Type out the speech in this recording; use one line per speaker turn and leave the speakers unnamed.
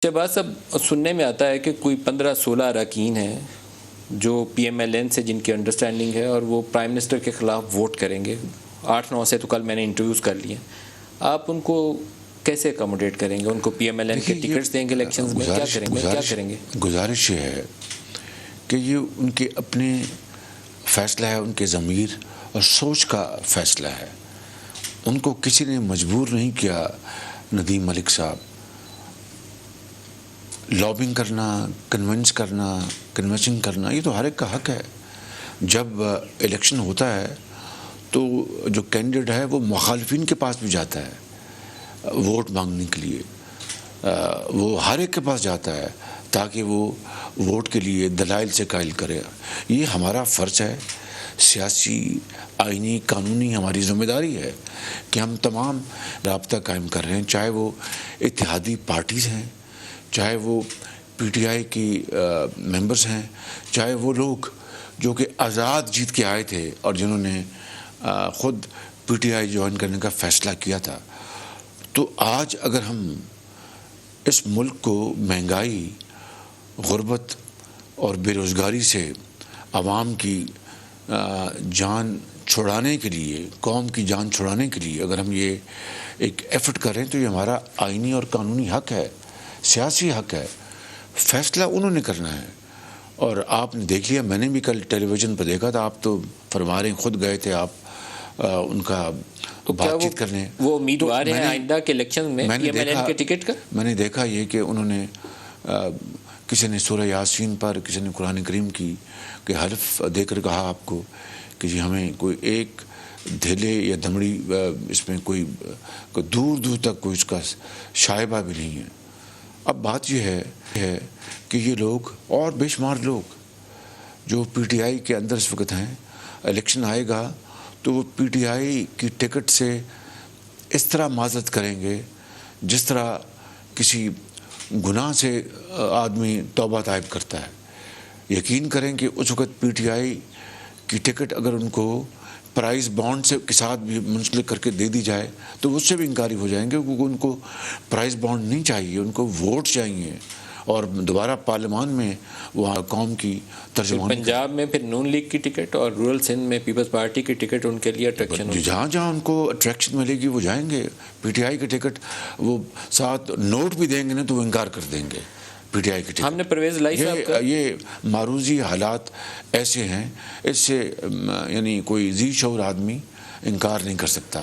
شہباز صاحب، سننے میں آتا ہے کہ کوئی 15-16 اراکین ہیں جو پی ایم ایل این سے جن کی انڈرسٹینڈنگ ہے اور وہ پرائم منسٹر کے خلاف ووٹ کریں گے. 8-9 سے تو کل میں نے انٹرویوز کر لیے. آپ ان کو کیسے اکاموڈیٹ کریں گے؟ ان کو پی ایم ایل این کے ٹکٹس دیں گے الیکشنز میں؟ کیا کریں گے؟
گزارش یہ ہے کہ یہ ان کے اپنے فیصلہ ہے، ان کے ضمیر اور سوچ کا فیصلہ ہے. ان کو کسی نے مجبور نہیں کیا. ندیم ملک صاحب، لابنگ کرنا، کنونسنگ کرنا، یہ تو ہر ایک کا حق ہے. جب الیکشن ہوتا ہے تو جو کینڈیڈیٹ ہے وہ مخالفین کے پاس بھی جاتا ہے ووٹ مانگنے کے لیے. وہ ہر ایک کے پاس جاتا ہے تاکہ وہ ووٹ کے لیے دلائل سے قائل کرے. یہ ہمارا فرض ہے، سیاسی، آئینی، قانونی ہماری ذمہ داری ہے کہ ہم تمام رابطہ قائم کر رہے ہیں، چاہے وہ اتحادی پارٹیز ہیں، چاہے وہ پی ٹی آئی کی ممبرز ہیں، چاہے وہ لوگ جو کہ آزاد جیت کے آئے تھے اور جنہوں نے خود پی ٹی آئی جوائن کرنے کا فیصلہ کیا تھا. تو آج اگر ہم اس ملک کو مہنگائی، غربت اور بے روزگاری سے عوام کی جان چھڑانے کے لیے، قوم کی جان چھڑانے کے لیے اگر ہم یہ ایک ایفرٹ کر رہے ہیں تو یہ ہمارا آئینی اور قانونی حق ہے، سیاسی حق ہے. فیصلہ انہوں نے کرنا ہے. اور آپ نے دیکھ لیا، میں نے بھی کل ٹیلی ویژن پر دیکھا تھا، آپ تو فرما رہے ہیں، خود گئے تھے آپ ان کا بات چیت کرنے.
وہ امیدوار ہیں آئندہ کے الیکشن میں پی ایم ایل این کے ٹکٹ کا؟
میں نے دیکھا یہ کہ انہوں نے کسی نے سورہ یاسین پر، کسی نے قرآن کریم کی کہ حلف دے کر کہا آپ کو کہ جی ہمیں کوئی ایک دھیلے یا دمڑی اس میں کوئی دور دور تک کوئی اس کا شائبہ بھی نہیں ہے. اب بات یہ ہے کہ یہ لوگ اور بے شمار لوگ جو پی ٹی آئی کے اندر اس وقت ہیں، الیکشن آئے گا تو وہ پی ٹی آئی کی ٹکٹ سے اس طرح معذرت کریں گے جس طرح کسی گناہ سے آدمی توبہ طائب کرتا ہے. یقین کریں کہ اس وقت پی ٹی آئی کی ٹکٹ اگر ان کو پرائز بانڈ سے کے ساتھ بھی منسلک کر کے دے دی جائے تو اس سے بھی انکاری ہو جائیں گے، کیونکہ ان کو پرائز بانڈ نہیں چاہیے، ان کو ووٹ چاہیے اور دوبارہ پارلیمان میں وہ قوم کی ترجمانی.
پنجاب میں پھر نون لیگ کی ٹکٹ اور رورل سندھ میں پیپلز پارٹی کی ٹکٹ ان کے لیے اٹریکشن ہوگی.
جہاں جہاں ان کو اٹریکشن ملے گی وہ جائیں گے. پی ٹی آئی کی ٹکٹ وہ ساتھ نوٹ بھی دیں گے نا تو وہ انکار کر دیں گے. پی ٹی آئی کی ٹکٹ
ہم نے پرویز لائی صاحب کا
یہ معروضی حالات ایسے ہیں، اس سے یعنی کوئی ذی شعور آدمی انکار نہیں کر سکتا.